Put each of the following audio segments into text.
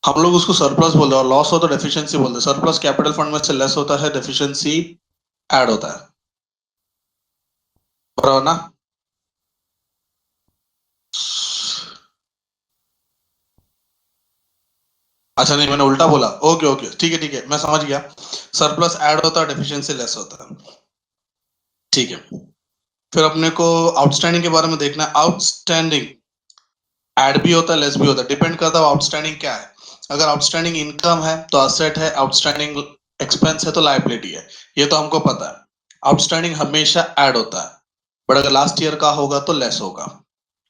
हम लोग उसको सरप्लस बोलते हैं और लॉस हो तो डेफिशिएंसी बोलते हैं। सरप्लस कैपिटल फंड में से लेस होता है, डेफिशिएंसी ऐड होता है, बराबर ना? अच्छा नहीं, मैंने उल्टा बोला। ओके ओके, ठीक है ठीक है, मैं समझ गया। सरप्लस ऐड होता है, डेफिशिएंसी लेस होता है। ठीक है। फिर अपने को आउटस्टैंडिंग के बारे में देखना है। आउटस्टैंडिंग ऐड भी होता है, लेस भी होता है, डिपेंड करता है आउटस्टैंडिंग क्या है। अगर आउटस्टैंडिंग इनकम है तो असेट है, आउटस्टैंडिंग एक्सपेंस है तो लायबिलिटी है। ये तो हमको पता है। आउटस्टैंडिंग हमेशा ऐड होता है, बट अगर लास्ट ईयर का होगा तो लेस होगा।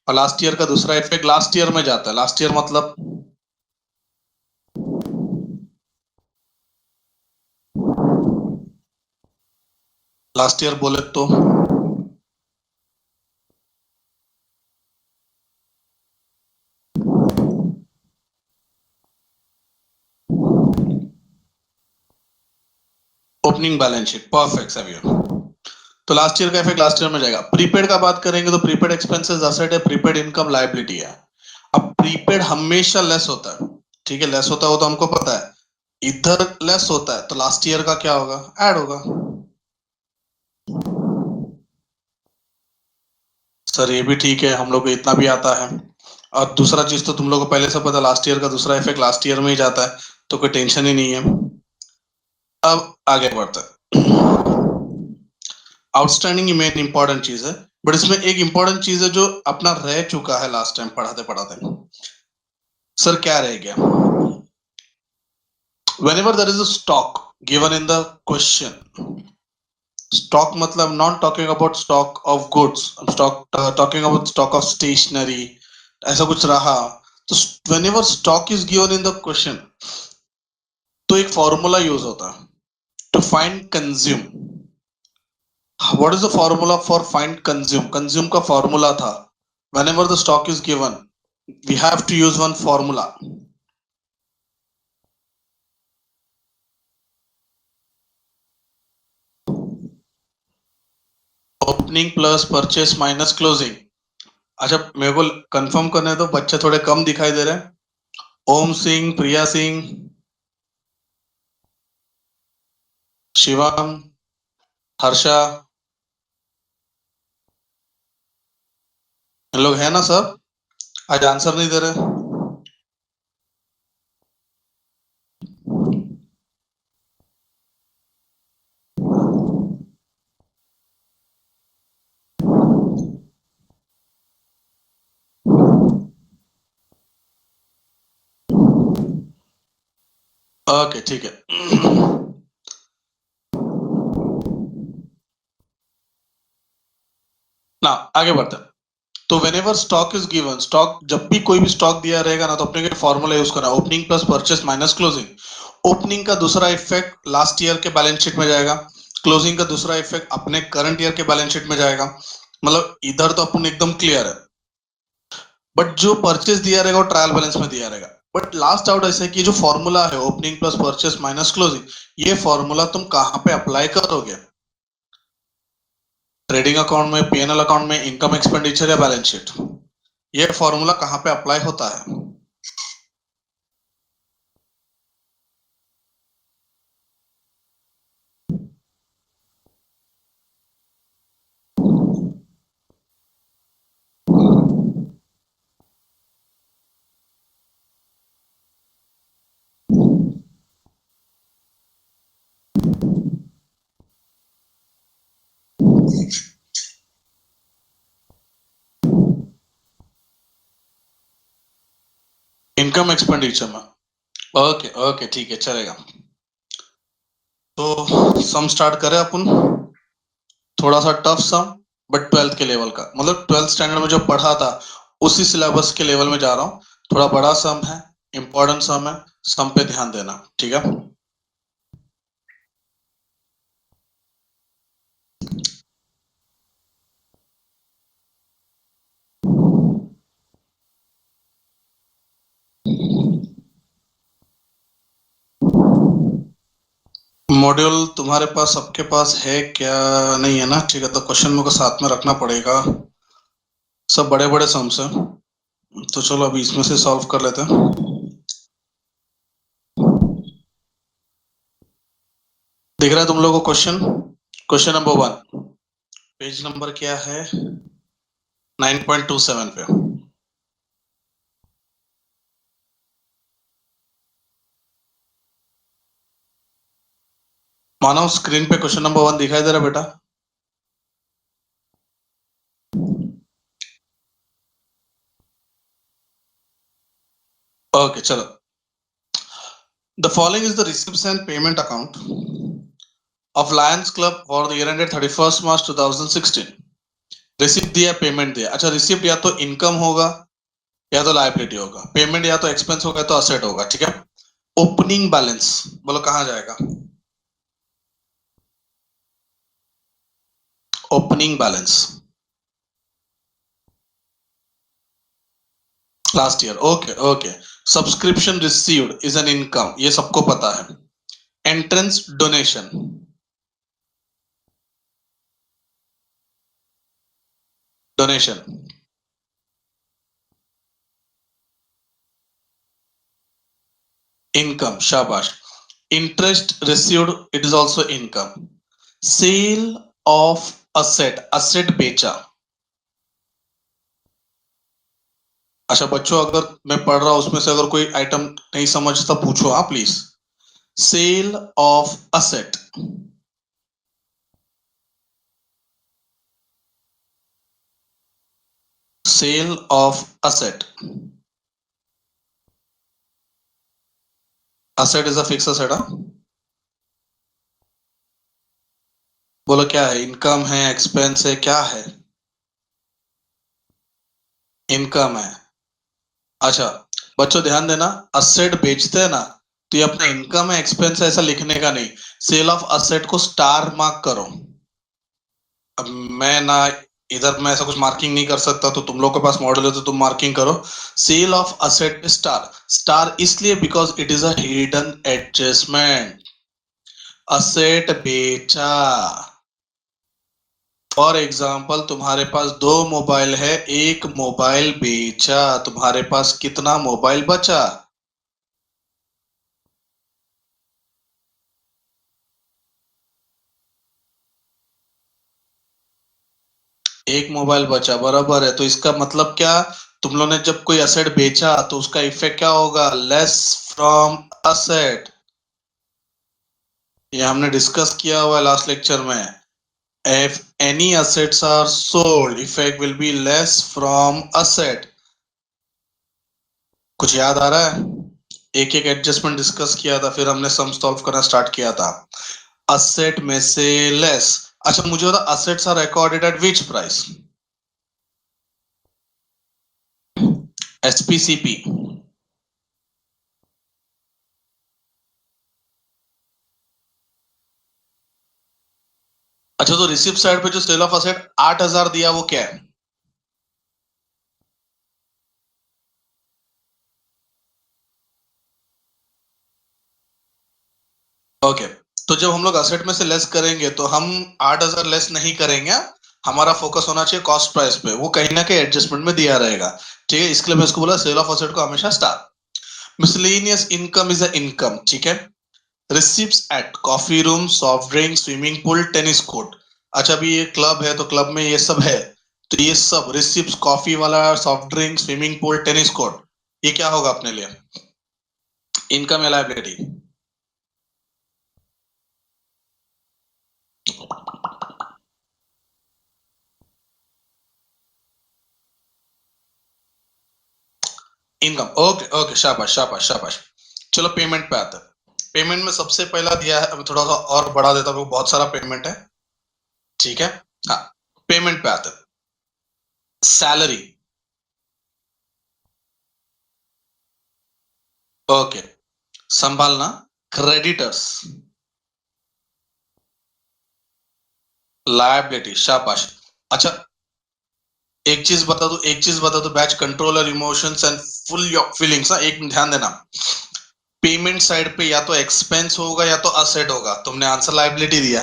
और लास्ट ईयर का दूसरा इफेक्ट लास्ट ईयर में जाता है। लास्ट ईयर मतलब लास्ट ईयर बोले तो ओपनिंग बैलेंस शीट, परफेक्ट सभी। तो लास्ट ईयर का इफेक्ट लास्ट ईयर में जाएगा। प्रीपेड का बात करेंगे तो प्रीपेड एक्सपेंसेस असेट है, प्रीपेड इनकम लायबिलिटी है। अब प्रीपेड हमेशा लेस होता है, ठीक है, लेस होता है वो तो हमको पता है। इधर लेस होता है तो लास्ट ईयर का क्या होगा? ऐड होगा। सर ये भी ठीक है, हम लोग को इतना भी आता है। और दूसरा चीज तो तुम लोग को पहले से पता, लास्ट ईयर का दूसरा इफेक्ट लास्ट ईयर में ही जाता है, तो कोई टेंशन ही नहीं है। अब आगे बढ़ते हैं। आउटस्टैंडिंग मेन इंपॉर्टेंट चीज है, बट इसमें एक इंपॉर्टेंट चीज है जो अपना रह चुका है लास्ट टाइम पढ़ाते पढ़ाते। सर क्या रह गया? whenever there is a stock given in the question, stock मतलब not talking about stock of goods, stock talking about stock of stationery, ऐसा कुछ रहा तो whenever stock is given in the question तो एक फॉर्मूला यूज होता है to find consume. What is the formula for find consume? Consume का formula था whenever the stock is given we have to use one formula. Opening plus purchase minus closing. अच्छा मेरे को confirm करने दो, बच्चे थोड़े कम दिखाई दे रहे हैं। ओम सिंह, प्रिया सिंह, शिवम, हर्षा, इन लोग है ना सर? आज आंसर नहीं दे रहे। ओके ठीक है। ना आगे बढ़ते हैं। तो whenever stock is given, stock जब भी कोई भी स्टॉक दिया रहेगा ना तो अपने को फॉर्मूला यूज करना, opening plus purchase minus closing. Opening का दूसरा इफेक्ट लास्ट ईयर के बैलेंस शीट में जाएगा, क्लोजिंग का दूसरा इफेक्ट अपने करंट ईयर के बैलेंस शीट में जाएगा। मतलब इधर तो अपन एकदम क्लियर है। बट जो परचेस दिया रहेगा वो ट्रायल बैलेंस में दिया रहेगा। बट लास्ट आउट ऐसे कि जो फॉर्मूला है opening plus purchase minus closing, ये फॉर्मूला तुम कहां पे अप्लाई करोगे? ट्रेडिंग अकाउंट में, पीएनएल अकाउंट में, इनकम एक्सपेंडिचर या बैलेंस शीट? ये फॉर्मूला कहां पे अप्लाई होता है? इनकम एक्सपेंडिचर में। ओके ओके ठीक है, चलेगा। तो सम स्टार्ट करें अपन। थोड़ा सा टफ सम, बट ट्वेल्थ के लेवल का, मतलब ट्वेल्थ स्टैंडर्ड में जो पढ़ा था उसी सिलेबस के लेवल में जा रहा हूँ। थोड़ा बड़ा सम है, इंपॉर्टेंट सम है, सम पे ध्यान देना, ठीक है? मॉड्यूल तुम्हारे पास सबके पास है क्या? नहीं है ना, ठीक है, तो क्वेश्चन मुझको साथ में रखना पड़ेगा। सब बड़े बड़े सम्स हैं, तो चलो अभी इसमें से सॉल्व कर लेते हैं। दिख रहा है तुम लोगों को question? Question number 1, page number क्या है? 9.27 पे। मानव स्क्रीन पे क्वेश्चन नंबर 1 दिखाई दे रहा है बेटा? ओके चलो। The following is the receipts and payment account of Lions club for the year ended 31 March 2016। Receipt दिया, पेमेंट दिया। अच्छा, रिसिप्ट या तो इनकम होगा या तो लायबिलिटी होगा, पेमेंट या तो एक्सपेंस होगा या तो असेट होगा, ठीक है। ओपनिंग बैलेंस बोलो कहां जाएगा? Opening balance last year. Okay okay. Subscription received is an income, ये सबको पता है। एंट्रेंस डोनेशन, डोनेशन इनकम, शाबाश। Interest received, it is also income. Sale of asset, asset बेचा। अच्छा बच्चों, अगर मैं पढ़ रहा हूं उसमें से अगर कोई आइटम नहीं समझता पूछो हाँ please. Sale of asset, sale of asset. Asset is a fix asset. बोलो क्या है? इनकम है, एक्सपेंस है, क्या है? इनकम है। अच्छा बच्चों ध्यान देना, असेट बेचते हैं ना, तो ये अपना इनकम है एक्सपेंस है ऐसा लिखने का नहीं। सेल ऑफ असेट को स्टार मार्क करो। अब मैं ना, इधर मैं ऐसा कुछ मार्किंग नहीं कर सकता, तो तुम लोग के पास मॉडल है तो तुम मार्किंग करो। Sale of asset star, star इसलिए because it is a hidden adjustment. Asset बेचा। फॉर एग्जाम्पल तुम्हारे पास दो मोबाइल है, एक मोबाइल बेचा, तुम्हारे पास कितना मोबाइल बचा? एक मोबाइल बचा, बराबर है। तो इसका मतलब क्या? तुम लोगों ने जब कोई असेट बेचा तो उसका इफेक्ट क्या होगा? Less from asset. ये हमने डिस्कस किया हुआ है लास्ट लेक्चर में। If any assets are sold, effect will be less from asset. कुछ याद आ रहा है? एक एक एडजस्टमेंट डिस्कस किया था, फिर हमने सम सॉल्व करना स्टार्ट किया था। असेट में से लेस। अच्छा मुझे बता, assets are recorded at which price? SPCP. अच्छा तो रिसिप्ट साइड पे जो सेल ऑफ असेट 8,000 दिया वो क्या है? ओके। तो जब हम लोग असेट में से लेस करेंगे तो हम 8,000 लेस नहीं करेंगे। हमारा फोकस होना चाहिए कॉस्ट प्राइस पे, वो कहीं ना कहीं एडजस्टमेंट में दिया रहेगा। ठीक है, इसके लिए मैं इसको बोला सेल ऑफ असेट को हमेशा star. Miscellaneous income is a income, ठीक है। Receipts at coffee room, soft drink, swimming pool, tennis court. अच्छा अभी ये क्लब है तो क्लब में ये सब है, तो ये सब रिसिप्ट्स, कॉफी वाला, soft drink, swimming pool, tennis court, ये क्या होगा अपने लिए? इनकम या लायबिलिटी? इनकम। ओके ओके, शाबाश शाबाश शाबाश। चलो पेमेंट पे आते हैं। पेमेंट में सबसे पहला दिया है, अभी थोड़ा सा और बढ़ा देता हूँ, बहुत सारा पेमेंट है, ठीक है। हाँ, पेमेंट पे आते हैं। Salary, okay. संभालना, क्रेडिटर्स, लायबिलिटी, शाबाश। अच्छा एक चीज बता दो, एक चीज बता दो, batch controller emotions and full your feelings. एक ध्यान देना, पेमेंट साइड पे या तो एक्सपेंस होगा या तो असेट होगा। तुमने आंसर लायबिलिटी दिया,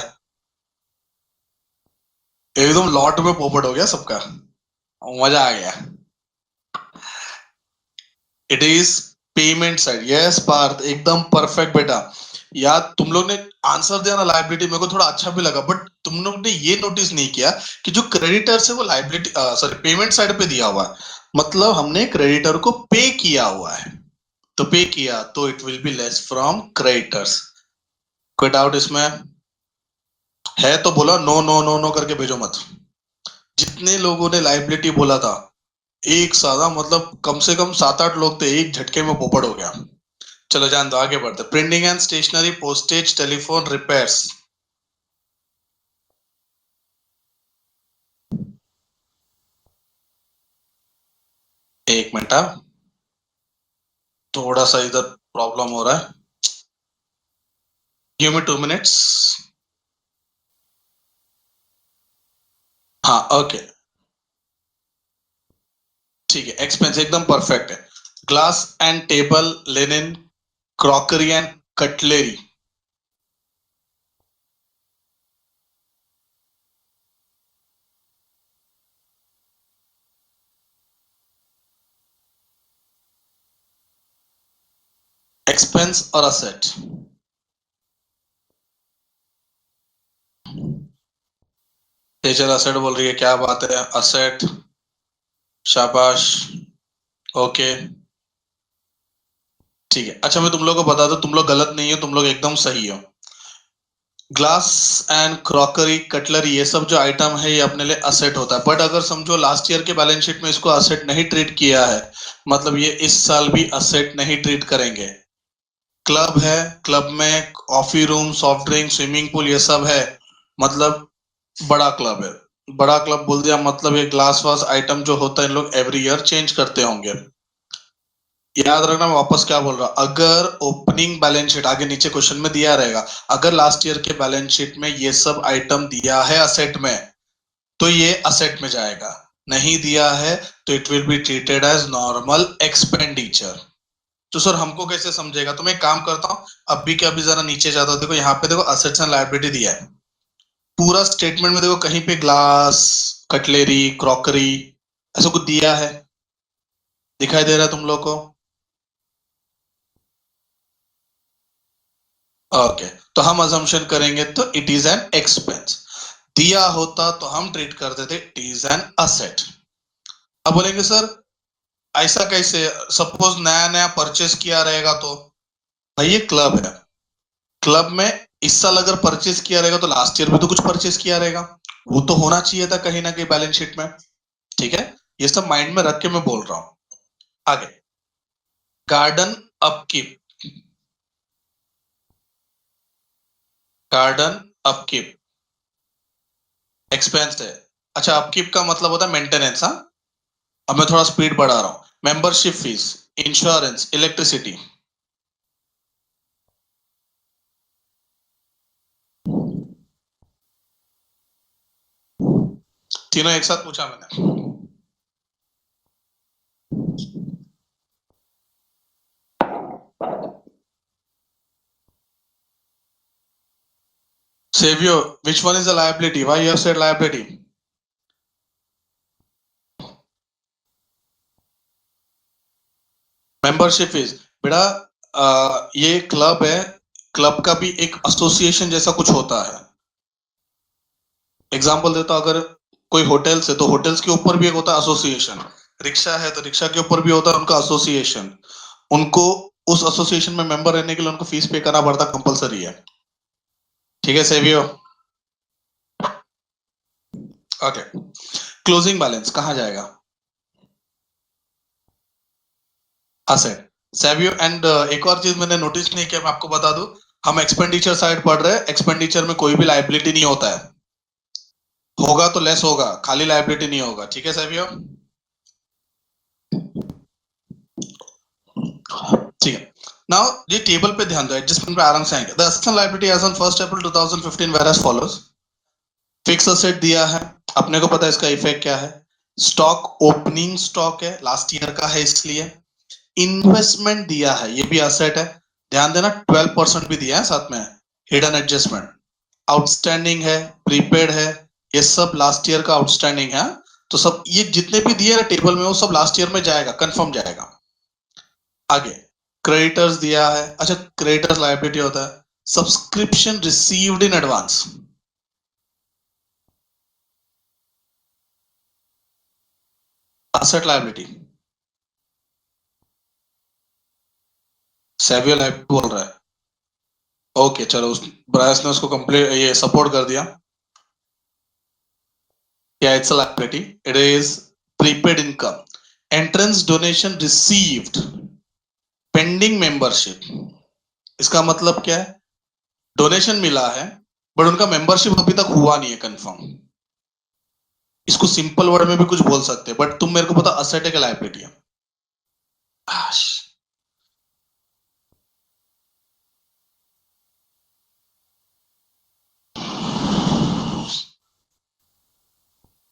एकदम लॉट में पोपट हो गया सबका, मजा आ गया। It is payment side, yes Parth, एकदम परफेक्ट बेटा। याद तुम लोग ने, आंसर दिया ना लायबिलिटी, मेरे को थोड़ा अच्छा भी लगा, बट तुम लोग ने ये नोटिस नहीं किया कि जो क्रेडिटर्स है वो लायबिलिटी सॉरी पेमेंट साइड पे दिया हुआ है, मतलब हमने क्रेडिटर को पे किया हुआ है, तो पे किया तो it will be less from creditors. कोई डाउट इसमें है तो बोला, नो नो नो नो करके भेजो मत। जितने लोगों ने लायबिलिटी बोला था एक सादा, मतलब कम से कम 7-8 लोग थे, एक झटके में पोपड़ हो गया। चलो जान दो, आगे बढ़ते। Printing and stationery, postage, telephone, repairs. एक मिनट, थोड़ा सा इधर प्रॉब्लम हो रहा है, गिव मी 2 मिनट्स। हाँ ओके, ठीक है, एक्सपेंस एकदम परफेक्ट है। Glass and table, linen, crockery and cutlery. Expense और असेट। तेजल असेट बोल रही है, क्या बात है, असेट, शाबाश, ओके, ठीक है। अच्छा मैं तुम लोग को बता दूं, तुम लोग गलत नहीं हो, तुम लोग एकदम सही हो। ग्लास एंड क्रॉकरी, कटलरी, ये सब जो आइटम है ये अपने लिए असेट होता है, बट अगर समझो लास्ट ईयर के बैलेंस शीट में इसको असेट नहीं ट्रीट किया है, मतलब ये इस साल भी असेट नहीं ट्रीट करेंगे। क्लब है, क्लब में coffee room, soft drink, swimming pool ये सब है, मतलब बड़ा क्लब है। बड़ा क्लब बोल दिया मतलब ये ग्लास वास आइटम जो होता है इन लोग एवरी ईयर चेंज करते होंगे। याद रखना मैं वापस क्या बोल रहा, अगर ओपनिंग बैलेंस शीट आगे नीचे क्वेश्चन में दिया रहेगा, अगर लास्ट ईयर के बैलेंस शीट में ये सब आइटम दिया है असेट में, तो ये असेट में जाएगा, नहीं दिया है तो it will be treated as normal expenditure. तो सर हमको कैसे समझेगा, तो मैं एक काम करता हूँ, अभी के अभी जरा नीचे जाता हूँ, देखो यहाँ पे देखो असेट्स एंड लायबिलिटी दिया है, पूरा स्टेटमेंट में देखो कहीं पे ग्लास, कटलेरी, क्रॉकरी ऐसा कुछ दिया है, दिखाई दे रहा है तुम लोग को? ओके, तो हम अजम्पशन करेंगे तो इट इज एन एक्सपेंस, दिया होता तो हम ट्रीट करते थे इट इज एन असेट। अब बोलेंगे सर ऐसा कैसे, सपोज नया नया परचेस किया रहेगा तो, भाई ये क्लब है, क्लब में इस साल अगर परचेस किया रहेगा तो लास्ट ईयर भी तो कुछ परचेस किया रहेगा, वो तो होना चाहिए था कहीं ना कहीं बैलेंस शीट में। ठीक है, ये सब माइंड में रख के मैं बोल रहा हूं। आगे, garden upkeep, garden upkeep expense है। अच्छा, अपकीप का मतलब होता है मेंटेनेंस, हाँ। अब मैं थोड़ा स्पीड बढ़ा रहा हूँ। Membership fees, insurance, electricity. तीनों एक साथ पूछा मैंने। Savio, which one is a liability? Why you have said liability? Membership fees, बेटा ये क्लब है, क्लब का भी एक एसोसिएशन जैसा कुछ होता है। एग्जांपल देता हूं, अगर कोई होटल्स है तो होटल्स के ऊपर भी एक होता है एसोसिएशन, रिक्शा है तो रिक्शा के ऊपर भी होता है उनका एसोसिएशन, उनको उस एसोसिएशन में मेंबर रहने के लिए उनको फीस पे करना पड़ता, कंपलसरी है। ठीक है सेवियो, ओके। क्लोजिंग बैलेंस कहाँ जाएगा? असेट, सेवियो एंड एक और चीज मैंने नोटिस नहीं किया, मैं आपको बता दूं, हम एक्सपेंडिचर साइड पढ़ रहे हैं, एक्सपेंडिचर में कोई भी लायबिलिटी नहीं होता है, होगा तो लेस होगा, खाली लायबिलिटी नहीं होगा। ठीक है सेवियो, ठीक है। नाउ ये टेबल पे ध्यान दो, एडजस्टमेंट पे आराम से आएंगे। The assets and liability as on 1 April 2015 were as follows. Fix asset दिया है, अपने को पता है इसका इफेक्ट क्या है। स्टॉक ओपनिंग स्टॉक है, लास्ट ईयर का है इसलिए। इन्वेस्टमेंट दिया है, ये भी असेट है, ध्यान देना 12% भी दिया है साथ में, हिडन एडजस्टमेंट। आउटस्टैंडिंग है, प्रीपेड है, ये सब लास्ट ईयर का आउटस्टैंडिंग है, तो सब ये जितने भी दिए ना टेबल में वो सब लास्ट ईयर में जाएगा, कंफर्म जाएगा। आगे, क्रेडिटर्स दिया है, अच्छा क्रेडिटर्स लायबिलिटी होता है, subscription received in advance, asset liability, saviour liability बोल रहा है। ओके चलो, उस ब्रायस ने उसको कंप्लीट ये सपोर्ट कर दिया। Yeah, it's a liability. It is prepaid income. Entrance donation received pending membership. इसका मतलब क्या है? डोनेशन मिला है बट उनका मेंबरशिप अभी तक हुआ नहीं है कंफर्म। इसको सिंपल वर्ड में भी कुछ बोल सकते हैं, बट तुम मेरे को पता असेट है कि लायबिलिटी है?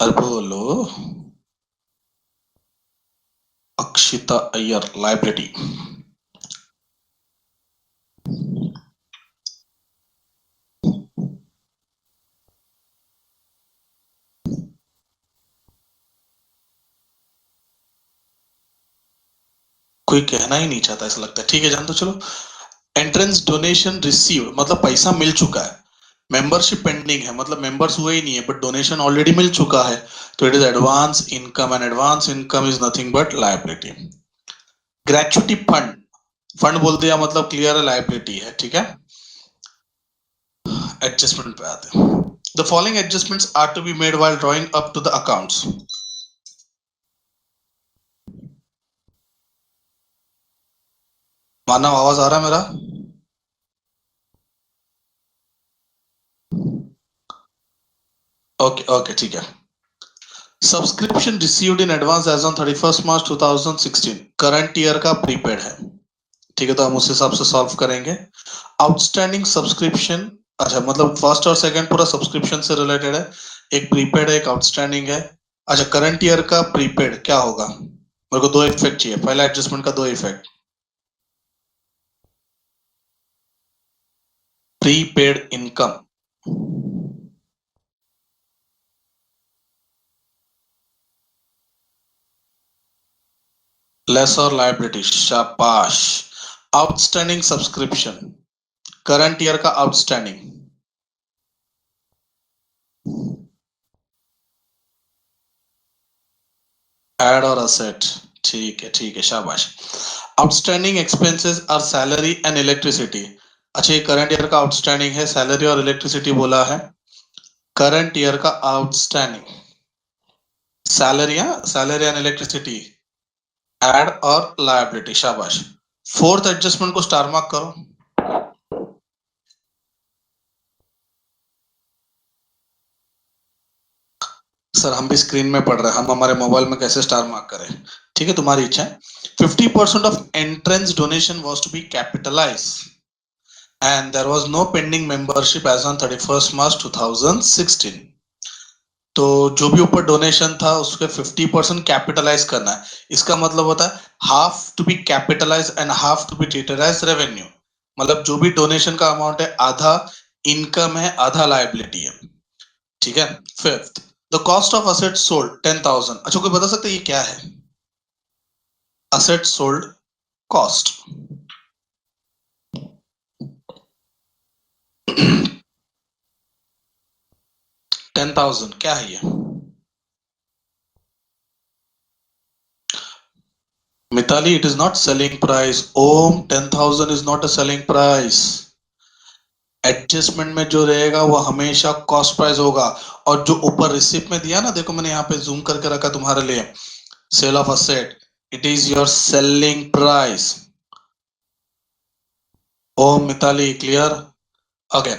अरे बोलो। अक्षिता अय्यर, लायबिलिटी। कोई कहना ही नहीं चाहता ऐसा लगता है। ठीक है, जान तो चलो। एंट्रेंस डोनेशन रिसीव मतलब पैसा मिल चुका है, मेंबरशिप पेंडिंग है मतलब मेंबर्स हुए ही नहीं है, बट डोनेशन ऑलरेडी मिल चुका है, तो it is advance income, and advance income is nothing but liability. Gratuity fund, fund बोल दिया मतलब क्लियर है, लायबिलिटी है। ठीक है, एडजस्टमेंट पे आते हैं। The following adjustments are to be made while drawing up to the accounts. Manav, आवाज आ रहा है मेरा? ओके ओके ठीक है। Subscription received in advance as on 31 March 2016, current year का प्रीपेड है। ठीक है, तो हम उस हिसाब से सॉल्व करेंगे। आउटस्टैंडिंग सब्सक्रिप्शन, अच्छा मतलब फर्स्ट और सेकंड पूरा सब्सक्रिप्शन से रिलेटेड है, एक प्रीपेड है एक आउटस्टैंडिंग है। अच्छा, करंट ईयर का प्रीपेड क्या होगा? मेरे को दो इफेक्ट चाहिए, पहला एडजस्टमेंट का दो इफेक्ट। प्रीपेड इनकम लेस और लायबिलिटी, शाबाश। आउटस्टैंडिंग सब्सक्रिप्शन, करंट ईयर का आउटस्टैंडिंग, एड और असेट। ठीक है शाबाश। Outstanding expenses are salary and electricity. अच्छा, ये करंट ईयर का आउटस्टैंडिंग है, सैलरी और इलेक्ट्रिसिटी बोला है। करंट ईयर का outstanding salary, salary and electricity, add और लायबिलिटी, शाबाश। फोर्थ एडजस्टमेंट को स्टार मार्क करो। सर हम भी स्क्रीन में पढ़ रहे हैं, हम हमारे मोबाइल में कैसे स्टार मार्क करें? ठीक है, तुम्हारी इच्छा है। 50% of entrance donation was to be capitalize and there was no pending membership as on 31 March 2016। तो जो भी ऊपर डोनेशन था उसके 50% कैपिटलाइज करना है। इसका मतलब होता है half to be capitalize and half to be treated as revenue. मतलब जो भी डोनेशन का अमाउंट है आधा इनकम है आधा लायबिलिटी है। ठीक है। Fifth, the cost of asset sold 10,000। अच्छा, कोई बता सकते ये क्या है? Asset sold cost. 10,000 क्या है ये? Mitali, it is not selling price. Om, 10,000 is not a selling price. Adjustment में जो रहेगा वो हमेशा कॉस्ट प्राइस होगा। और जो ऊपर रिसिप्ट में दिया ना, देखो मैंने यहाँ पे जूम करके रखा तुम्हारे लिए, sale of asset, it is your selling price. Om Mitali, clear? Okay,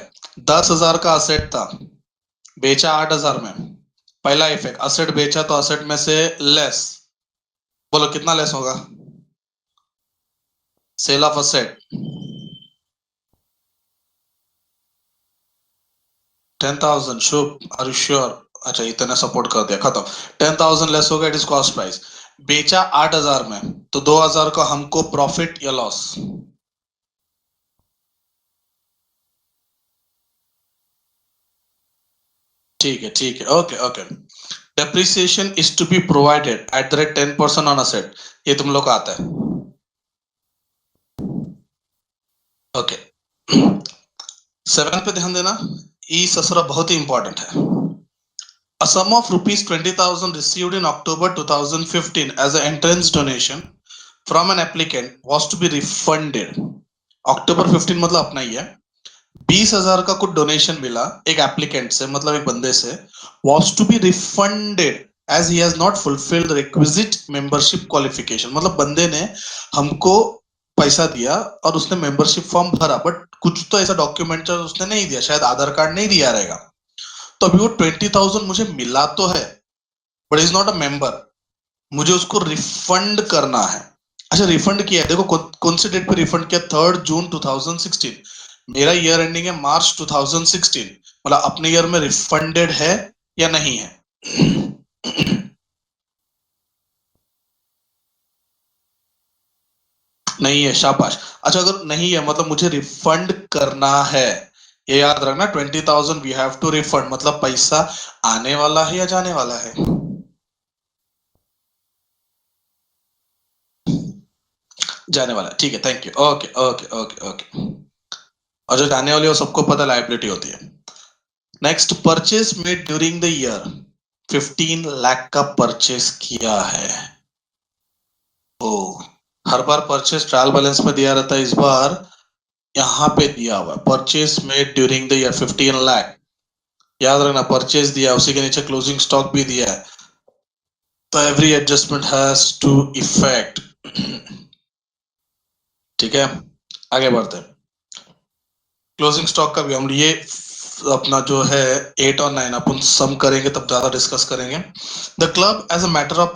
10,000 का असेट था, बेचा 8,000 में। पहला इफेक्ट, असेट बेचा तो असेट में से लेस, बोलो कितना लेस होगा? Sale of asset 10,000। Shubh, are you sure? अच्छा, इतना सपोर्ट कर दिया, खत्म। 10,000 लेस होगा, इट इज कॉस्ट प्राइस। बेचा 8,000 में, तो 2,000 का हमको प्रॉफिट या लॉस? ठीक है, okay okay. Depreciation is to be provided at the rate 10% on asset, ये तुम लोग का आता है। ओके, 7 पे ध्यान देना, ई ससुरा बहुत ही इंपॉर्टेंट है। A sum of rupees 20,000 received in October 2015 as an entrance donation from an applicant was to be refunded. अक्टूबर 15 मतलब अपना ही है। 20,000 का कुछ डोनेशन मिला एक एप्लीकेंट से, मतलब एक बंदे से, was to be refunded as he has not fulfilled the requisite membership qualification। मतलब बंदे ने हमको पैसा दिया और उसने मेंबरशिप फॉर्म भरा, बट कुछ तो ऐसा डॉक्यूमेंट उसने नहीं दिया, शायद आधार कार्ड नहीं दिया रहेगा। तो अभी वो 20,000 मुझे मिला तो है, but is not a member, मुझे उसको रिफंड करना है। अच्छा, रिफंड किया है, देखो कौन से डेट पे रिफंड किया, 3 जून 2016। मेरा ईयर एंडिंग है मार्च 2016, मतलब अपने ईयर में रिफंडेड है या नहीं है? नहीं है, शाबाश। अच्छा, अगर नहीं है मतलब मुझे रिफंड करना है, ये याद रखना। 20,000 वी हैव टू रिफंड, मतलब पैसा आने वाला है या जाने वाला है? जाने वाला है, ठीक है, thank you, okay okay okay okay. और जो जाने वाली है वो सबको पता, लाइबिलिटी होती है। Next, purchase made during the year, 15 lakh का परचेज किया है। ओ, हर बार परचेज ट्रायल बैलेंस में दिया रहता है, इस बार यहाँ पे दिया हुआ है purchase made during the year 15 lakh. याद रखना, परचेज दिया उसी के नीचे क्लोजिंग स्टॉक भी दिया है, तो every adjustment has to effect. ठीक है, आगे बढ़ते हैं। क्लोजिंग स्टॉक का भी हम ये अपना जो है 8 और 9 अपन सम करेंगे तब ज्यादा डिस्कस करेंगे। The club as a matter of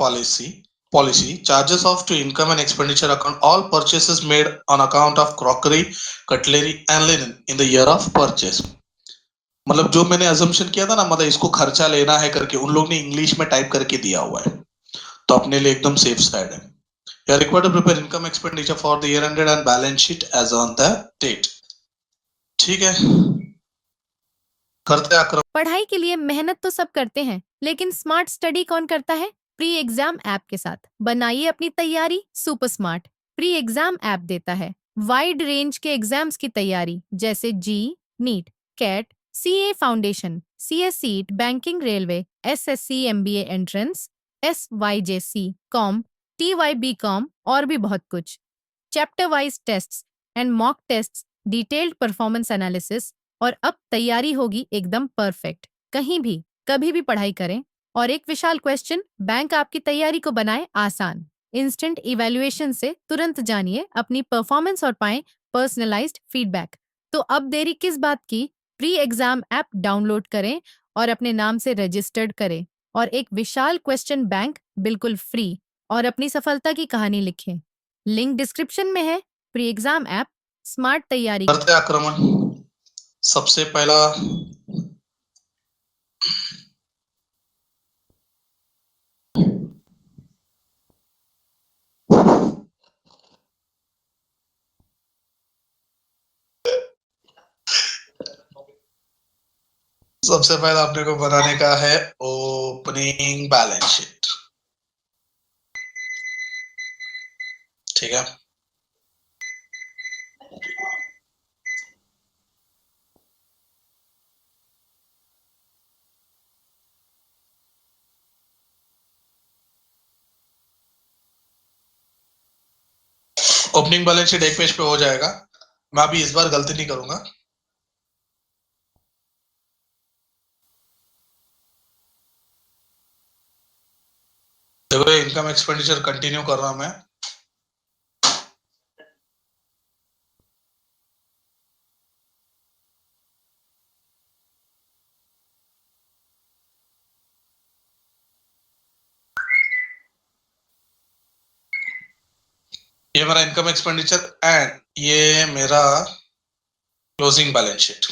policy charges off to income and expenditure account all purchases made on account of crockery, cutlery and linen in the year of purchase. मतलब जो मैंने अजम्पशन किया था ना, मतलब इसको खर्चा लेना है करके, उन लोग ने इंग्लिश में टाइप करके दिया हुआ है, तो अपने लिए एकदम सेफ साइड है। You are required to prepare income expenditure for the year ended and balance sheet as on the date। ठीक है, करते आक्रम। पढ़ाई के लिए मेहनत तो सब करते हैं, लेकिन स्मार्ट स्टडी कौन करता है? प्री एग्जाम ऐप के साथ बनाइए अपनी तैयारी super smart. Pre exam app देता है वाइड रेंज के एग्जाम्स की तैयारी, जैसे JEE, NEET, CAT, CA foundation, CSEET, banking, railway, SSC, MBA entrance, SYJC, com, TYBCom और भी बहुत कुछ। Chapter wise tests and mock tests, detailed performance analysis, और अब तैयारी होगी एकदम परफेक्ट। कहीं भी कभी भी पढ़ाई करें, और एक विशाल क्वेश्चन बैंक आपकी तैयारी को बनाए आसान। इंस्टेंट इवैल्यूएशन से तुरंत जानिए अपनी परफॉर्मेंस और पाएं पर्सनलाइज्ड फीडबैक। तो अब देरी किस बात की? प्री एग्जाम ऐप डाउनलोड करें और अपने नाम से रजिस्टर्ड करें, और एक विशाल क्वेश्चन बैंक बिल्कुल फ्री, और अपनी सफलता की कहानी लिखें। लिंक डिस्क्रिप्शन में है। प्री एग्जाम ऐप स्मार्ट तैयारी। करते आक्रमण। सबसे पहला, सबसे पहला अपने को बनाने का है ओपनिंग बैलेंस शीट। ठीक है, ओपनिंग बैलेंस शीट एक पेज पे हो जाएगा। मैं अभी इस बार गलती नहीं करूंगा। देखो, ये इनकम एक्सपेंडिचर कंटिन्यू कर रहा हूं मैं। ये मेरा इनकम एक्सपेंडिचर एंड ये मेरा क्लोजिंग बैलेंस शीट।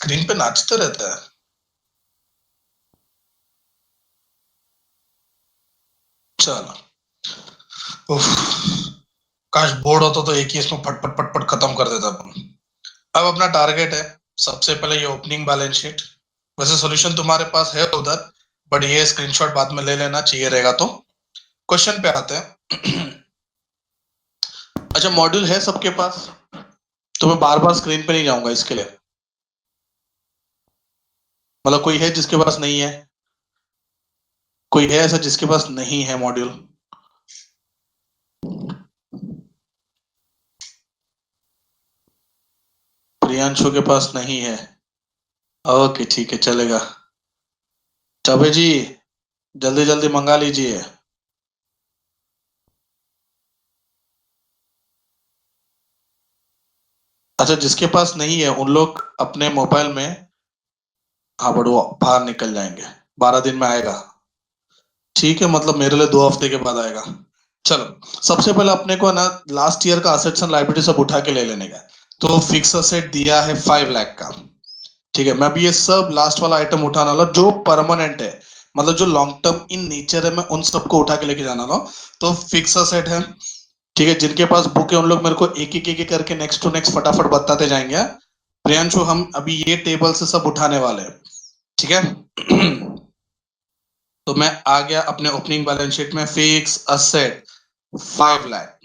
स्क्रीन पे नाचते रहता है। चलो, उफ, काश बोर्ड होता तो एक ही इसमें फटफट फटफट खत्म कर देता अपन। अब अपना टारगेट है सबसे पहले ये ओपनिंग बैलेंस शीट। वैसे सॉल्यूशन तुम्हारे पास है उधर, बट ये स्क्रीनशॉट बाद में ले लेना चाहिए रहेगा तो। क्वेश्चन पे आते हैं। अच्छा, मॉड्यूल है सबके पास, तो मैं बार बार स्क्रीन पे नहीं जाऊंगा इसके लिए। मतलब कोई है जिसके पास नहीं है? कोई है ऐसा जिसके पास नहीं है मॉड्यूल? प्रियांशु के पास नहीं है? ओके ठीक है, चलेगा। चबे जी, जल्दी जल्दी मंगा लीजिए। अच्छा, जिसके पास नहीं है उन लोग अपने मोबाइल में, हाँ बट वो बाहर निकल जाएंगे, 12 दिन में आएगा। ठीक है, मतलब मेरे लिए 2 हफ्ते के बाद आएगा। चलो, सबसे पहले अपने को ना लास्ट ईयर का असेट्स एंड लायबिलिटी सब उठा के ले लेने का। तो फिक्स असेट दिया है 5 लाख का। ठीक है, मैं भी ये सब लास्ट वाला आइटम उठाना वाला जो परमानेंट है, मतलब जो लॉन्ग टर्म इन नेचर है, मैं उन सबको उठा के लेके जाना वाला। तो फिक्स असेट है। ठीक है, जिनके पास बुक है उन लोग मेरे को एक एक करके नेक्स्ट टू नेक्स्ट फटाफट बताते जाएंगे। प्रियांशु, हम अभी ये टेबल से सब उठाने वाले हैं, ठीक है? तो मैं आ गया अपने ओपनिंग बैलेंस शीट में। Fix asset 5 lakh.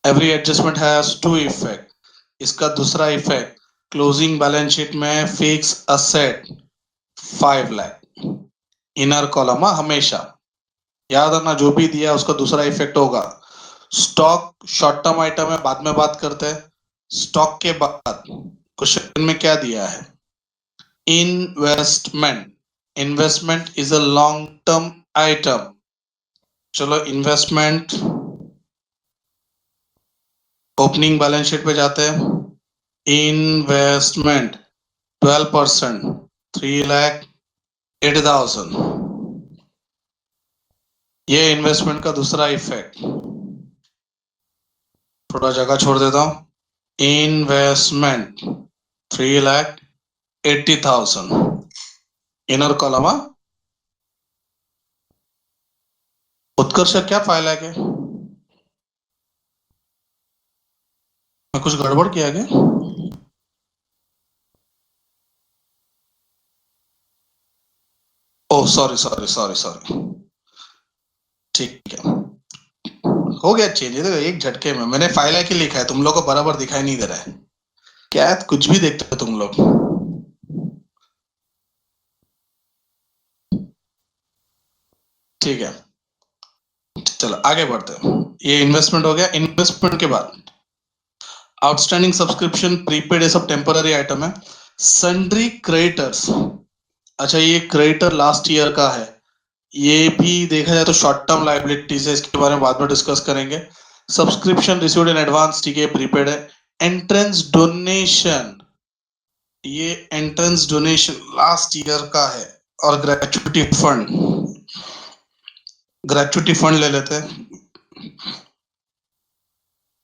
Every adjustment has to effect. इसका दूसरा इफेक्ट, क्लोजिंग बैलेंस शीट में fix asset 5 lakh. Inner column हमेशा याद रखना, जो भी दिया उसका दूसरा इफेक्ट होगा। स्टॉक शॉर्ट टर्म आइटम है, बाद में बात करते हैं। स्टॉक के बाद क्वेश्चन में क्या दिया है? Investment. Investment is a long term item. चलो, इन्वेस्टमेंट ओपनिंग बैलेंस शीट पे जाते हैं। इन्वेस्टमेंट 12%, 3,80,000। ये इन्वेस्टमेंट का दूसरा इफेक्ट। थोड़ा जगह छोड़ देता हूं। इन्वेस्टमेंट 3,80,000। इनर कॉलम उत्कर्ष का क्या फाइल है? क्या मैं कुछ गड़बड़ किया क्या? Oh sorry sorry sorry sorry. ठीक है, हो गया चेंज। ये देखो, एक झटके में मैंने फाइल है कि लिखा है, तुम लोग को बराबर दिखाई नहीं दे रहा है क्या? कुछ भी देखते हो तुम लोग। ठीक है, चलो आगे बढ़ते हैं। ये इन्वेस्टमेंट हो गया। इन्वेस्टमेंट के बाद आउटस्टैंडिंग सब्सक्रिप्शन, प्रीपेड, ये सब टेम्पररी आइटम है। सन्ड्री क्रेडिटर्स, अच्छा ये क्रेडिटर लास्ट ईयर का है। ये भी देखा जाए तो शॉर्ट टर्म लाइबिलिटीज है, इसके बारे में बाद में डिस्कस करेंगे। सब्सक्रिप्शन रिसीव्ड इन एडवांस, ठीक है, प्रीपेड है। एंट्रेंस डोनेशन, ये एंट्रेंस डोनेशन लास्ट ईयर का है। और ग्रेचुइटी फंड, ग्रेचुइटी फंड ले लेते हैं।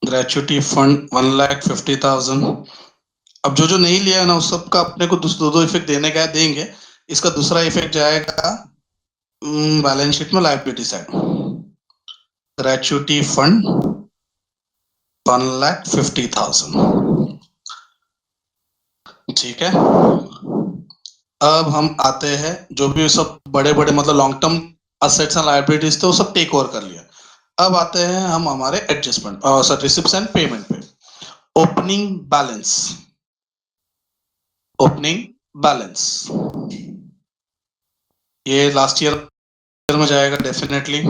Gratuity fund 1,50,000। अब जो जो नहीं लिया है ना उस सबका अपने को दो दो इफेक्ट देने का है, देंगे। इसका दूसरा इफेक्ट जाएगा बैलेंस शीट में लायबिलिटी साइड। ग्रेचुइटी फंड 1,50,000, ठीक है। अब हम आते हैं, जो भी सब बड़े बड़े मतलब long term assets and liabilities थे वो सब टेक ओवर कर लिया। अब आते हैं हम हमारे adjustment sorry receipts and payment पे। ओपनिंग बैलेंस, ओपनिंग बैलेंस ये लास्ट ईयर में जाएगा डेफिनेटली।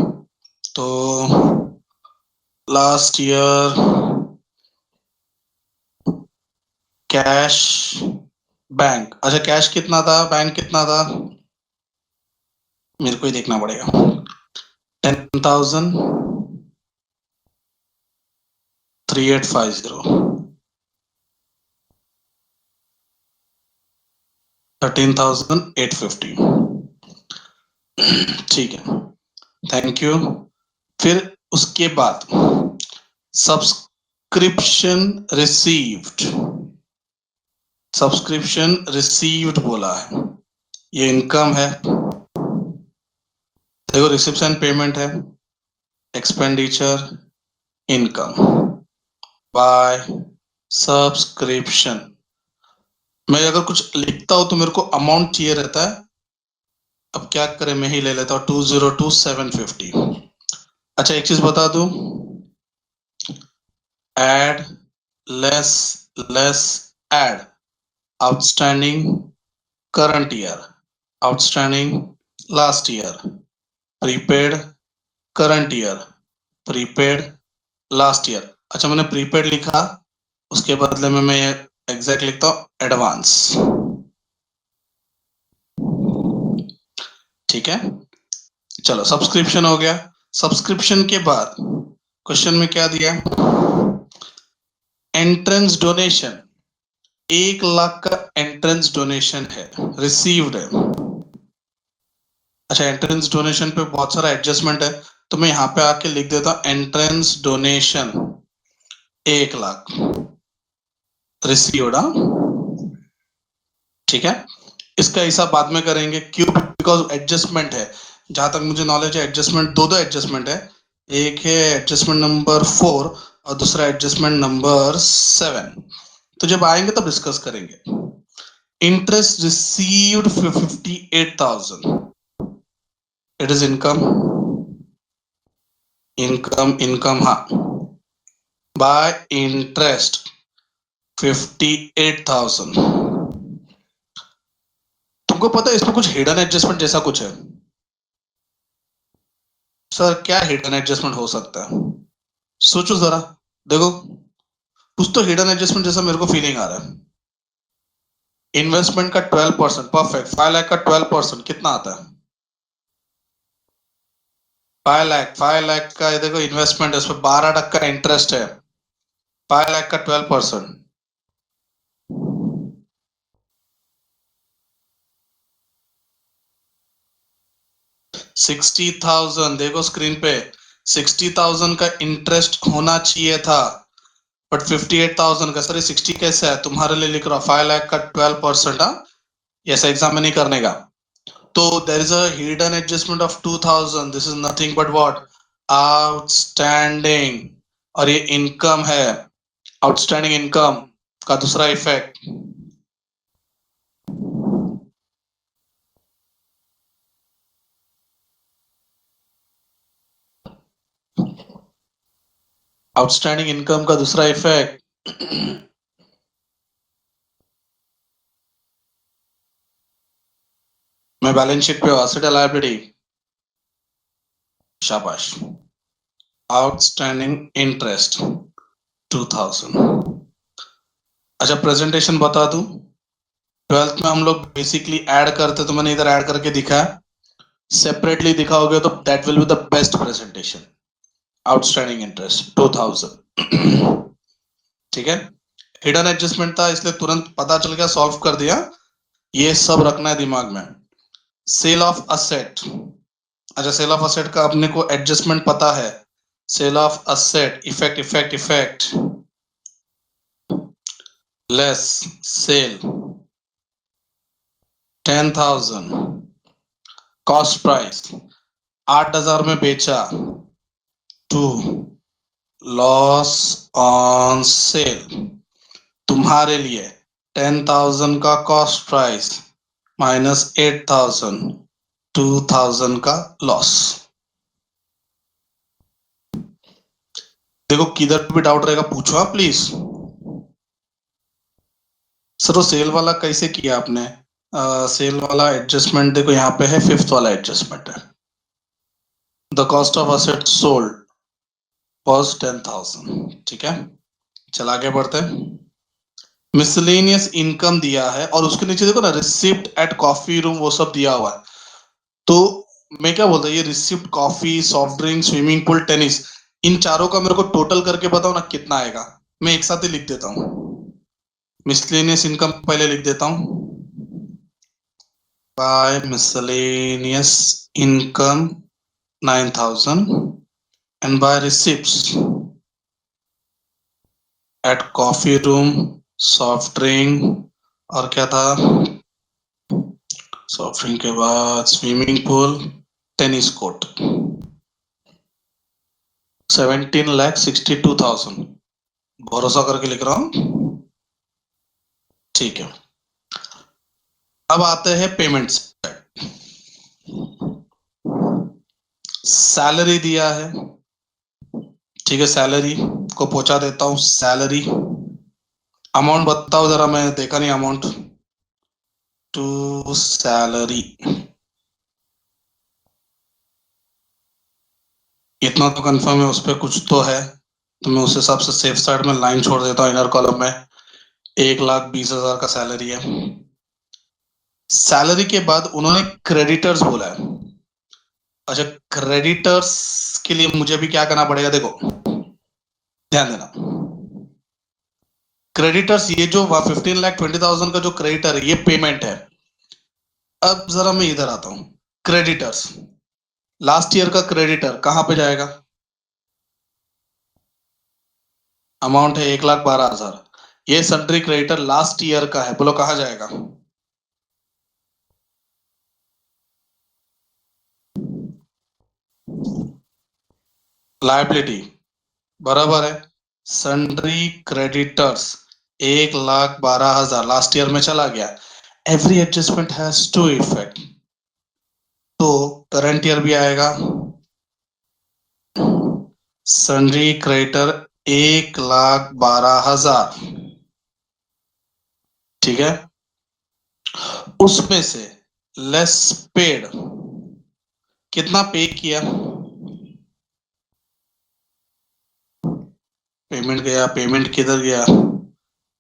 तो लास्ट ईयर कैश बैंक, अच्छा कैश कितना था, बैंक कितना था, मेरे को ही देखना पड़ेगा। 10,000, 3,850, 13,850, ठीक है, थैंक यू। फिर उसके बाद सब्सक्रिप्शन रिसीव्ड बोला है, ये इनकम है। देखो रिसिप्ट एंड पेमेंट है, एक्सपेंडिचर, इनकम बाय सब्सक्रिप्शन। मैं अगर कुछ लिखता हूं तो मेरे को अमाउंट चाहिए रहता है। अब क्या करें, मैं ही ले लेता हूं 202,750। अच्छा एक चीज बता दूं, add less less add outstanding current year, outstanding last year, prepaid current year, prepaid last year. अच्छा मैंने प्रीपेड लिखा, उसके बदले में मैं एग्जैक्ट लिखता हूं एडवांस। ठीक है, चलो सब्सक्रिप्शन हो गया। सब्सक्रिप्शन के बाद क्वेश्चन में क्या दिया, एंट्रेंस डोनेशन, 1 लाख का एंट्रेंस डोनेशन है, रिसीव्ड है। अच्छा एंट्रेंस डोनेशन पे बहुत सारा एडजस्टमेंट है, तो मैं यहाँ पे आके लिख देता हूँ एंट्रेंस डोनेशन 1 लाख रिसीव्ड। ठीक है, इसका हिसाब बाद में करेंगे, क्यों, बिकॉज एडजस्टमेंट है। जहां तक मुझे नॉलेज है एडजस्टमेंट दो एडजस्टमेंट है, एक है एडजस्टमेंट नंबर 4 और दूसरा एडजस्टमेंट नंबर 7। तो जब आएंगे तब डिस्कस करेंगे। Interest received 58,000, it is income, income हाँ, बाय इंटरेस्ट 58,000। तुमको पता है इसमें कुछ हिडन एडजस्टमेंट जैसा कुछ है। सर क्या हिडन एडजस्टमेंट हो सकता है, सोचो जरा, देखो कुछ तो हिडन एडजस्टमेंट जैसा मेरे को फीलिंग आ रहा है। इन्वेस्टमेंट का 12%, परफेक्ट, 5 लाख का 12% कितना आता है, 5 लाख का, ये देखो इन्वेस्टमेंट है, उसमें 12% इंटरेस्ट है, 5 लाख का 12%, 60,000। देखो स्क्रीन पे 60,000 का इंटरेस्ट होना चाहिए था, बट 58,000 का। सर 60 कैसे है, तुम्हारे लिए लिख रहा हूं 5 लाख का 12%। ऐसा एग्जाम में नहीं करने का। तो there is a hidden adjustment of 2,000, this is nothing but what, outstanding, और ये इनकम है, आउटस्टैंडिंग इनकम का दूसरा इफेक्ट। आउटस्टैंडिंग इनकम का दूसरा इफेक्ट, मैं बैलेंस शीट पे एसेट लायबिलिटी, शाबाश, आउटस्टैंडिंग इंटरेस्ट 2,000। अच्छा प्रेजेंटेशन बता दूं, 12th में हम लोग बेसिकली ऐड करते, तो मैंने इधर ऐड करके दिखा, सेपरेटली दिखाओगे तो that will be the best presentation. Outstanding interest 2,000। ठीक है, हिडन एडजस्टमेंट था इसलिए तुरंत पता चल गया, सॉल्व कर दिया। ये सब रखना है दिमाग में। सेल ऑफ असेट, अच्छा सेल ऑफ असेट का अपने को एडजस्टमेंट पता है, sale of asset effect effect effect less sale 10,000, cost price 8,000 में बेचा, टू लॉस ऑन सेल, तुम्हारे लिए 10,000 का कॉस्ट प्राइस माइनस 8,000, 2,000 का लॉस। देखो किधर भी डाउट रहेगा पूछो आप प्लीज। सर वो सेल वाला कैसे किया आपने, सेल वाला एडजस्टमेंट देखो यहाँ पे है, 5th वाला एडजस्टमेंट है, the cost of asset sold was 10,000। ठीक है, चल आगे बढ़ते हैं। मिसलेनियस इनकम दिया है और उसके नीचे देखो ना रिसिप्ट एट कॉफी रूम, वो सब दिया हुआ है। तो मैं क्या बोलता हूँ, ये receipt, coffee, soft drink, swimming pool, tennis, इन चारों का मेरे को टोटल करके बताओ ना कितना आएगा। मैं एक साथ ही लिख देता हूँ, मिसलेनियस इनकम पहले लिख देता हूँ, by miscellaneous income 9,000 and by receipts at coffee room, soft drink, और क्या था, सॉफ्ट ड्रिंक के बाद स्विमिंग पूल, टेनिस कोर्ट। 17,62,000 भरोसा करके लिख रहा हूं। ठीक है, अब आते हैं पेमेंट्स। सैलरी दिया है, ठीक है, सैलरी को पहुंचा देता हूं। सैलरी अमाउंट बताओ जरा, मैं देखा नहीं अमाउंट। टू सैलरी, इतना तो कंफर्म है, उस पर कुछ तो है, तो मैं उस हिसाब से सेफ साइड में लाइन छोड़ देता हूँ इनर कॉलम में। 1,20,000 का सैलरी है। सैलरी के बाद उन्होंने क्रेडिटर्स बोला है। अच्छा, क्रेडिटर्स के लिए मुझे भी क्या करना पड़ेगा, देखो ध्यान देना। क्रेडिटर्स, ये जो 15,20,000 का जो क्रेडिटर है, ये पेमेंट है। अब जरा मैं इधर आता हूं। क्रेडिटर्स, लास्ट ईयर का क्रेडिटर कहां पे जाएगा? अमाउंट है 1,12,000। ये सन्ड्री क्रेडिटर लास्ट ईयर का है, बोलो कहां जाएगा? लायबिलिटी, बराबर है। सन्ड्री क्रेडिटर्स 1,12,000 लास्ट ईयर में चला गया। Every adjustment has to effect, तो करंट ईयर भी आएगा। सन्ड्री क्रेडिटर 1,12,000, ठीक है, उसमें से लेस पेड, कितना पे किया? पेमेंट गया, पेमेंट किधर गया?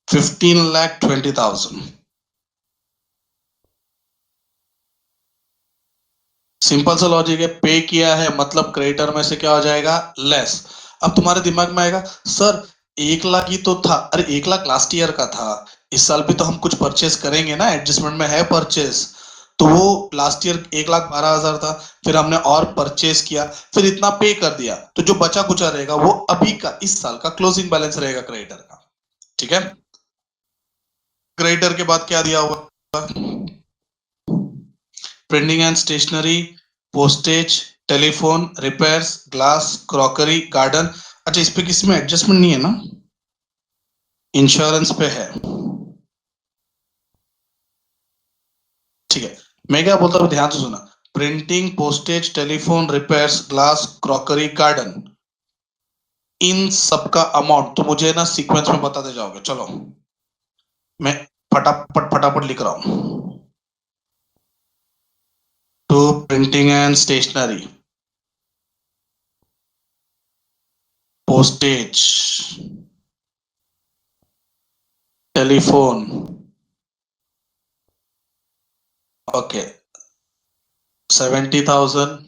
15,20,000। सिंपल सा लॉजिक है, पे किया है मतलब क्रेडिटर में से क्या हो जाएगा? लेस। अब तुम्हारे दिमाग में आएगा, सर 1,00,000 ही तो था। अरे 1,00,000 लास्ट ईयर का था, इस साल भी तो हम कुछ परचेस करेंगे ना, एडजस्टमेंट में है परचेस। तो वो लास्ट ईयर 1,12,000 था, फिर हमने और परचेस किया, फिर इतना पे कर दिया, तो जो बचा कुचा रहेगा वो अभी का, इस साल का क्लोजिंग बैलेंस रहेगा क्रेडिटर का, ठीक है। क्रेडिटर के बाद क्या दिया हुआ? Printing and stationery, postage, telephone, repairs, glass, crockery, garden. अच्छा, इस पे किसी में एडजस्टमेंट नहीं है ना? इंश्योरेंस पे है, ठीक है। मैं क्या बोलता हूँ, ध्यान से सुना। Printing, postage, telephone, repairs, glass, crockery, garden, इन सबका अमाउंट तो मुझे ना सीक्वेंस में बताते जाओगे। चलो मैं फटाफट फटाफट लिख रहा हूं। To printing and stationery, postage, telephone, okay, 70,000।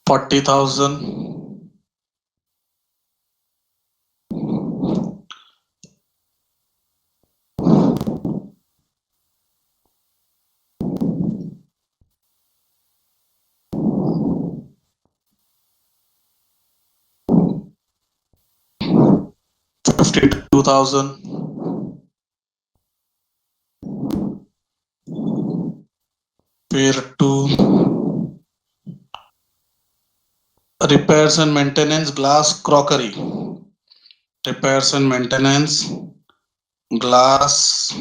40,000, 52,000, फिर to repairs and maintenance, glass, crockery, repairs and maintenance, glass,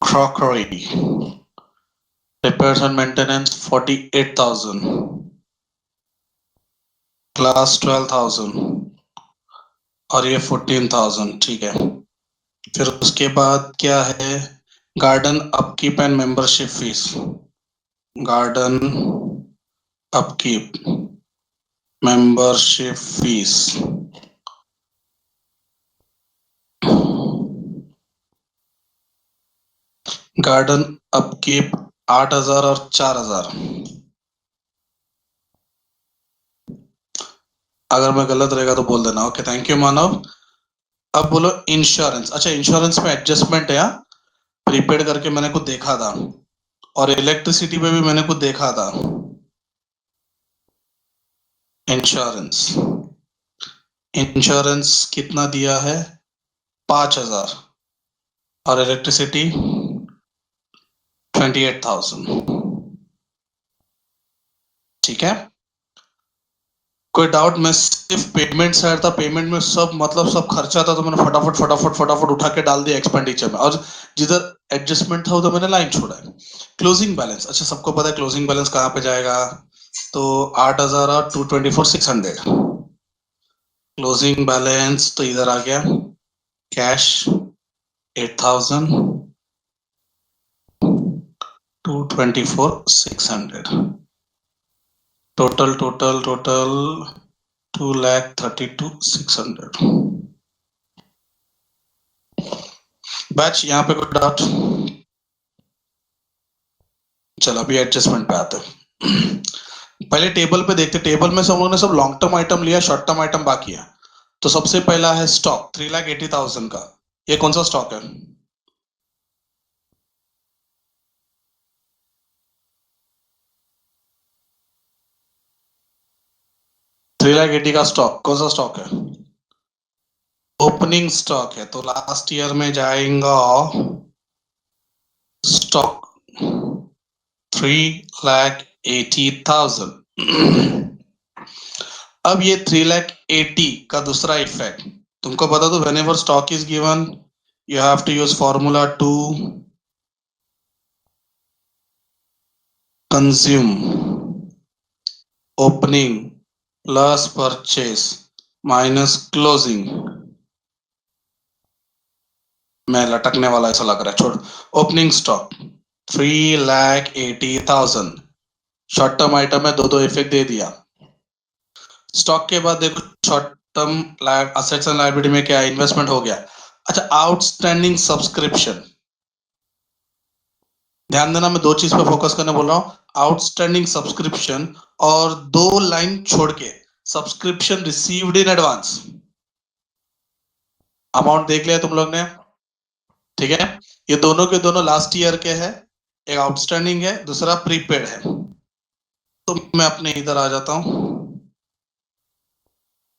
crockery, repairs and maintenance 48,000, glass 12,000, और ये 14,000, ठीक है। फिर उसके बाद क्या है? Garden upkeep and membership fees, garden upkeep, membership fees, garden upkeep 8,000 और 4,000, अगर मैं गलत रहेगा तो बोल देना। ओके, थैंक यू मानव। अब बोलो इंश्योरेंस। अच्छा, इंश्योरेंस में एडजस्टमेंट है यहाँ। प्रीपेड करके मैंने कुछ देखा था, और इलेक्ट्रिसिटी पे भी मैंने कुछ देखा था। इंश्योरेंस, इंश्योरेंस कितना दिया है? 5,000। और इलेक्ट्रिसिटी 28,000। ठीक है, कोई डाउट? मैं सिर्फ पेमेंट साइड था, पेमेंट में सब मतलब सब खर्चा था, तो मैंने फटाफट फटाफट फटाफट उठा के डाल दिया एक्सपेंडिचर में, और जिधर एडजस्टमेंट था उधर मैंने लाइन छोड़ा है। क्लोजिंग बैलेंस, अच्छा सबको पता है क्लोजिंग बैलेंस कहाँ पे जाएगा? तो 8,000 और 224,600। क्लोजिंग बैलेंस तो इधर आ गया। Cash 8,000, 224,600। Total total total 2,32,600। Batch यहाँ पे कोई डाउट? चलो अभी एडजस्टमेंट पे आते हैं। पहले टेबल पे देखते, टेबल में से हम लोगों ने सब लॉन्ग टर्म आइटम लिया, शॉर्ट टर्म आइटम बाकी है। तो सबसे पहला है स्टॉक 3,80,000 का। ये कौन सा स्टॉक है? 3,80,000 का स्टॉक कौन सा स्टॉक है? ओपनिंग स्टॉक है, तो लास्ट ईयर में जाएगा स्टॉक 3,80,000। अब ये 3,80,000 का दूसरा इफेक्ट तुमको बता दो। Whenever stock is given, you have to use formula to consume opening plus purchase minus closing. मैं लटकने वाला ऐसा लग रहा है, छोड़। Opening stock 3,80,000, short term item है, दो दो इफेक्ट दे दिया। स्टॉक के बाद देखो short term assets and liability में क्या इन्वेस्टमेंट हो गया। अच्छा, आउटस्टैंडिंग सब्सक्रिप्शन, ध्यान देना मैं दो चीज पे फोकस करने बोल रहा हूँ। आउटस्टैंडिंग सब्सक्रिप्शन और दो लाइन छोड़ के subscription received in advance. Amount देख लिया तुम लोग ने? ठीक है, ये दोनों के दोनों लास्ट ईयर के हैं। एक आउटस्टैंडिंग है, दूसरा प्रीपेड है। तो मैं अपने इधर आ जाता हूँ।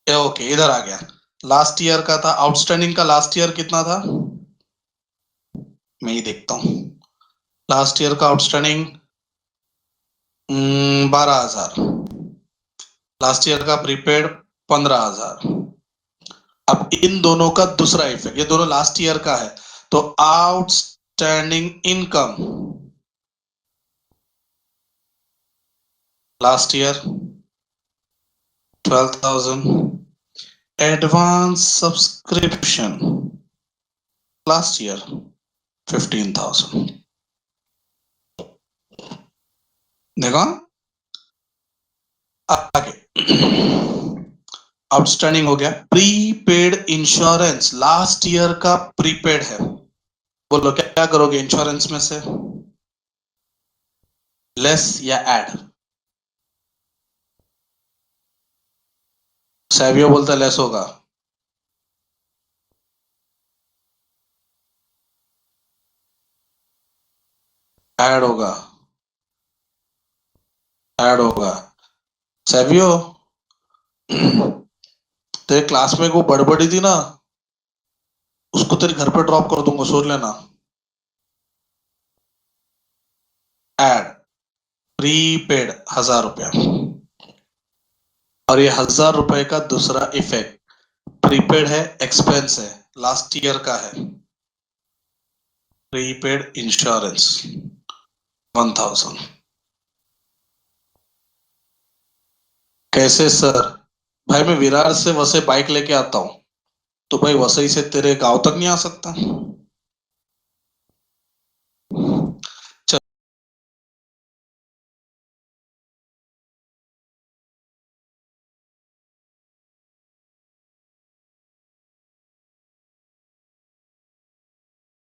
ओके, इधर आ गया। लास्ट ईयर का था आउटस्टैंडिंग का, लास्ट ईयर कितना था मैं ही देखता हूँ। लास्ट ईयर का आउटस्टैंडिंग 12,000। लास्ट ईयर का प्रीपेड 15,000। अब इन दोनों का दूसरा इफेक्ट, ये दोनों लास्ट ईयर का है, तो outstanding income last year 12,000। Advance subscription last year 15,000। देखो आगे आउटस्टैंडिंग हो गया। प्रीपेड इंश्योरेंस लास्ट ईयर का प्रीपेड है। बोलो क्या करोगे इंश्योरेंस में से? लेस या ऐड? सैवियो बोलता है लेस होगा। ऐड होगा, ऐड होगा। सैवियो तेरे क्लास में को बड़बड़ी थी ना, उसको तेरे घर पे ड्रॉप कर दूंगा, सोच लेना। ऐड प्रीपेड 1,000 रुपया, और ये 1,000 रुपए का दूसरा इफेक्ट प्रीपेड है, एक्सपेंस है, लास्ट ईयर का है। Prepaid insurance 1,000। कैसे सर? भाई मैं विरार से वैसे बाइक लेके आता हूँ, तो भाई वसई से तेरे गांव तक नहीं आ सकता?